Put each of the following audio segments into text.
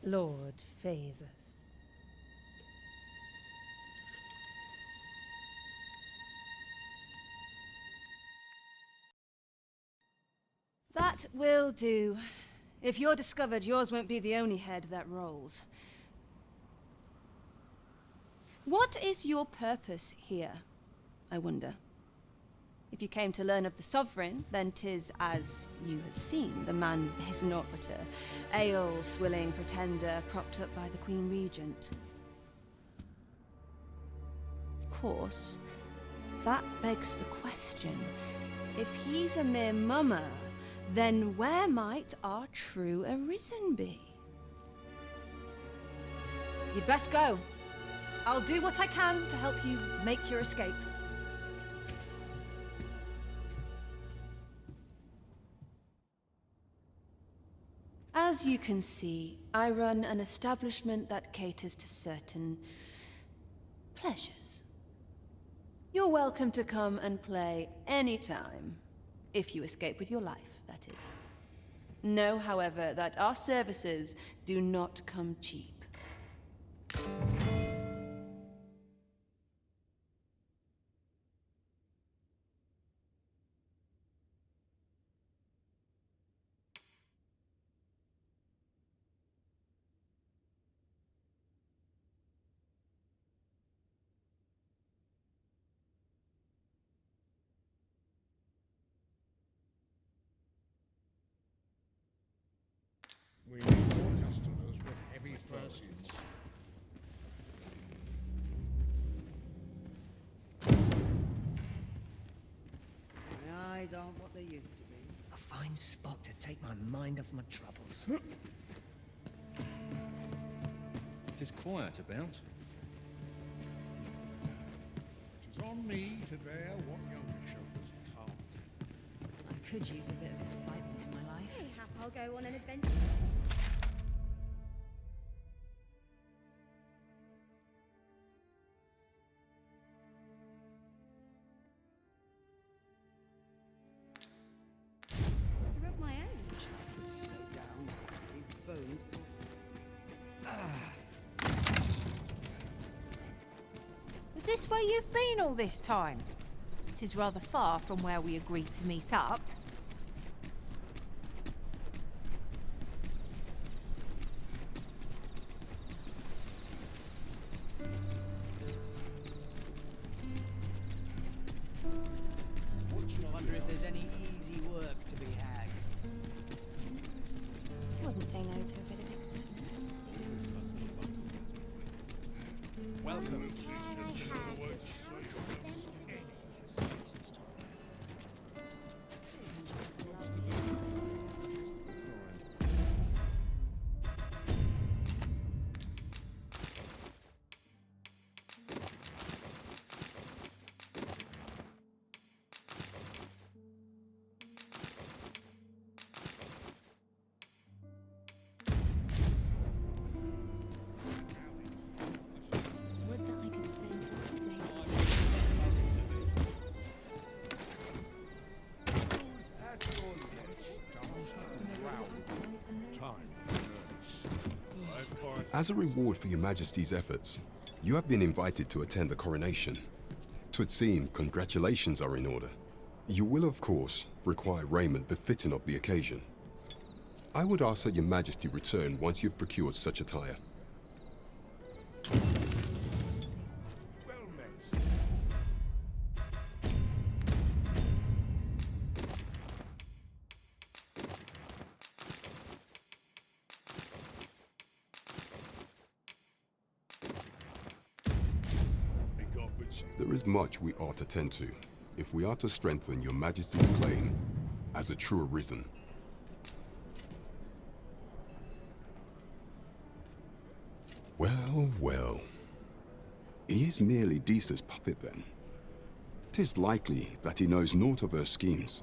Lord Phaesus. That will do. If you're discovered, yours won't be the only head that rolls. What is your purpose here, I wonder? If you came to learn of the Sovereign, then 'tis as you have seen. The man is naught but a ale-swilling pretender propped up by the Queen Regent. Of course, that begs the question. If he's a mere mummer, then where might our true Arisen be? You'd best go. I'll do what I can to help you make your escape. As you can see, I run an establishment that caters to certain pleasures. You're welcome to come and play anytime, if you escape with your life, that is. Know, however, that our services do not come cheap. We need more customers with heavy purses. My eyes aren't what they used to be. A fine spot to take my mind off my troubles. It is quiet about. It is on me to bear what younger shoulders can't. I could use a bit of excitement in my life. Hey, Hap, I'll go on an adventure. You're of my age. Life would slow down. These bones. Is this where you've been all this time? It is rather far from where we agreed to meet up. Wonder if there's any easy work to be had. Wouldn't say no to a bit of excitement. Welcome. Would that I could spend all day. As a reward for your Majesty's efforts, you have been invited to attend the coronation. 'Twould seem congratulations are in order. You will, of course, require raiment befitting of the occasion. I would ask that your Majesty return once you've procured such attire. Well met. There is much we ought to tend to, if we are to strengthen your Majesty's claim as a true Arisen. Well, well. He is merely Deesa's puppet then. 'Tis likely that he knows naught of her schemes,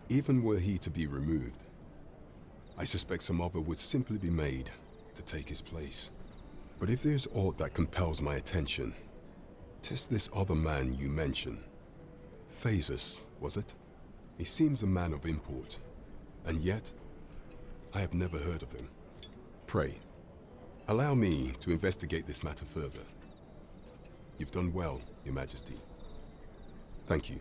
even were he to be removed. I suspect some other would simply be made to take his place. But if there's aught that compels my attention, 'tis this other man you mention. Phaesus, was it? He seems a man of import, and yet I have never heard of him. Pray, Allow me to investigate this matter further. You've done well, Your Majesty. Thank you.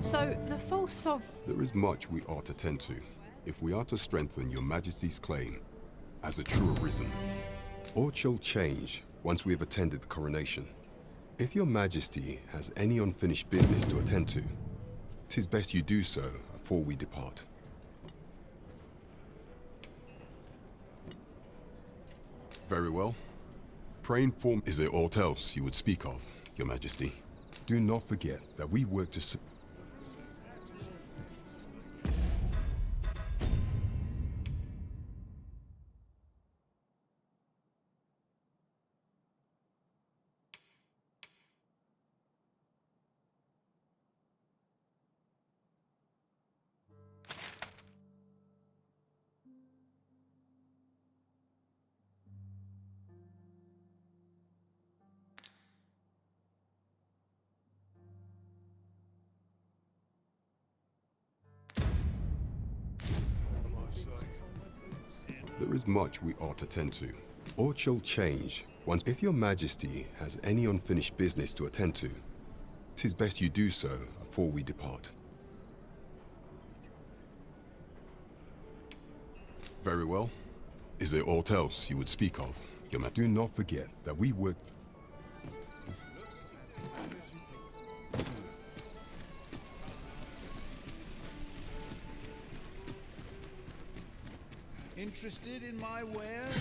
So, the false There is much we ought to tend to if we are to strengthen Your Majesty's claim as a true Arisen. Aught shall change once we have attended the coronation. If Your Majesty has any unfinished business to attend to, 'tis best you do so before we depart. Very well. Pray inform. Is there aught else you would speak of, Your Majesty? Do not forget that we work to There is much we ought to tend to. Aught shall change once. If Your Majesty has any unfinished business to attend to, 'tis best you do so before we depart. Very well. Is there aught else you would speak of, Your Majesty? Do not forget that we work. Interested in my wares?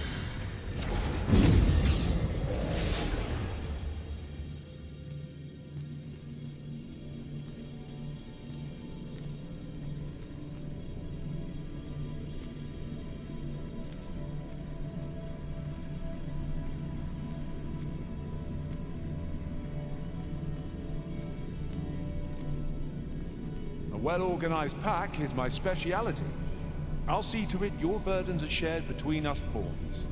A well-organized pack is my speciality. I'll see to it your burdens are shared between us pawns.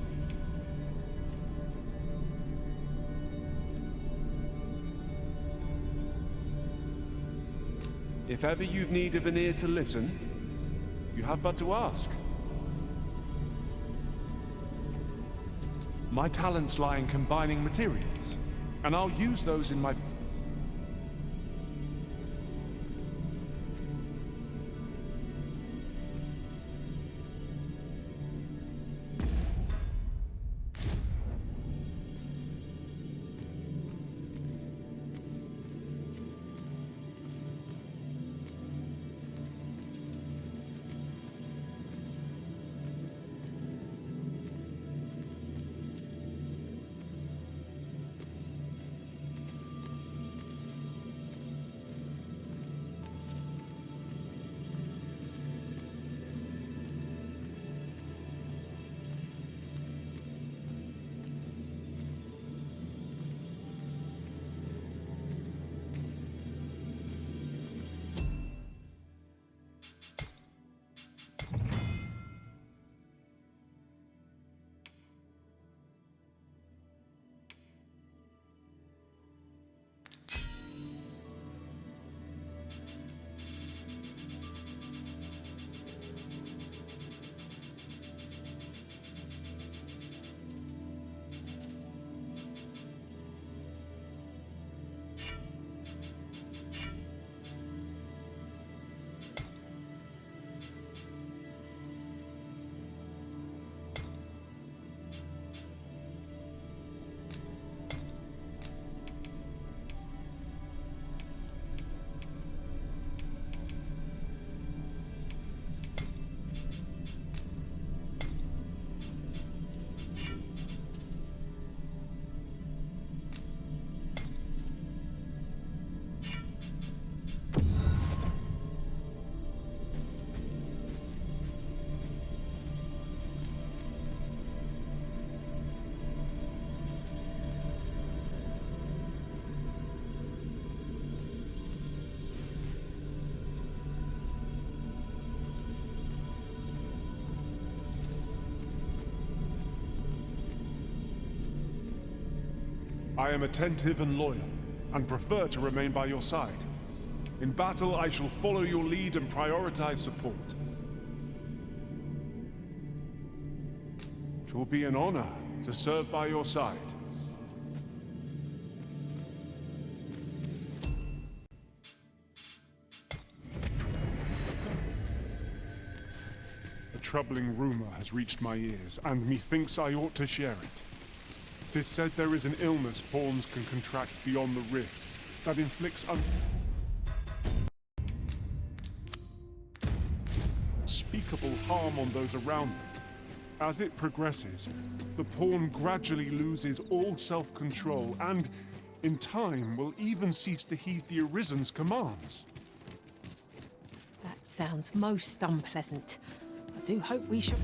If ever you've need of an ear to listen, you have but to ask. My talents lie in combining materials, and I'll use those in my... I am attentive and loyal, and prefer to remain by your side. In battle, I shall follow your lead and prioritize support. It will be an honor to serve by your side. A troubling rumor has reached my ears, and methinks I ought to share it. 'Tis said there is an illness pawns can contract beyond the rift that inflicts unspeakable harm on those around them. As it progresses, the pawn gradually loses all self-control and, in time, will even cease to heed the Arisen's commands. That sounds most unpleasant. I do hope we shall...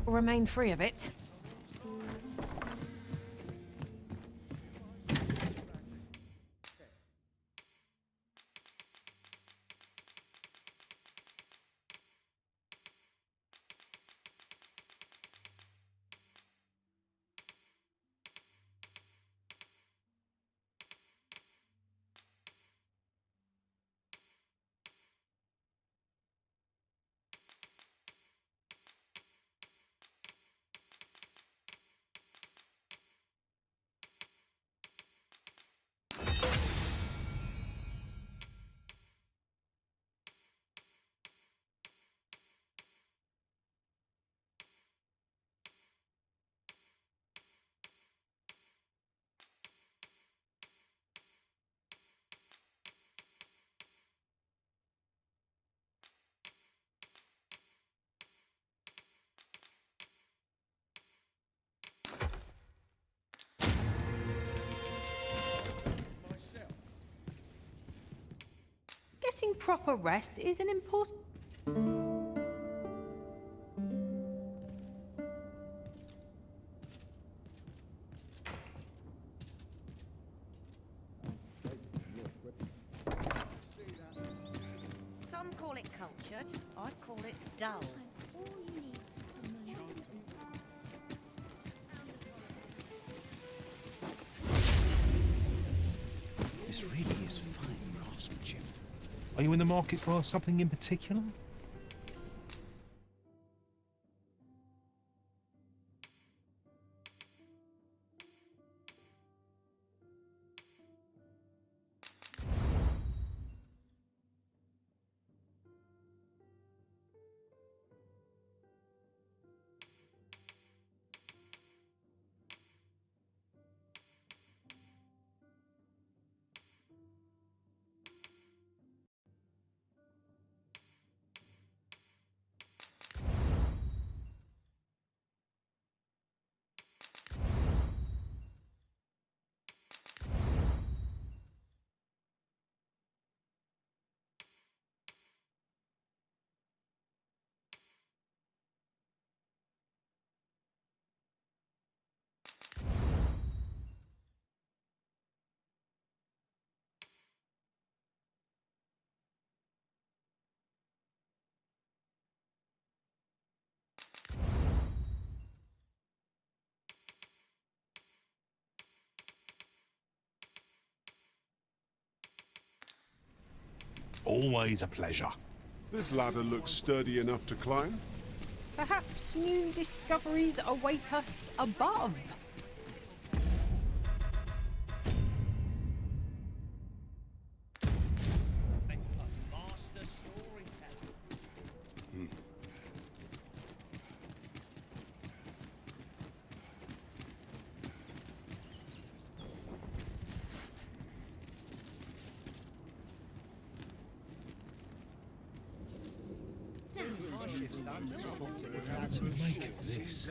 remain free of it. Getting proper rest is an important... Some call it cultured, I call it dull. This really is fine craftsmanship. Are you in the market for something in particular? Always a pleasure. This ladder looks sturdy enough to climb. Perhaps new discoveries await us above. Master storyteller. What to make of this?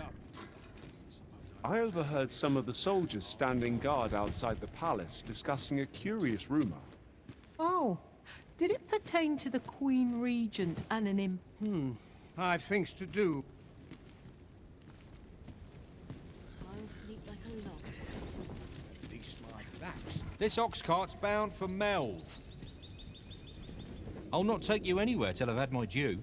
I overheard some of the soldiers standing guard outside the palace discussing a curious rumor. Oh, did it pertain to the Queen Regent and an imp? I've things to do. I'll sleep like a log tonight. At least my back's. This ox cart's bound for Melv. I'll not take you anywhere till I've had my due.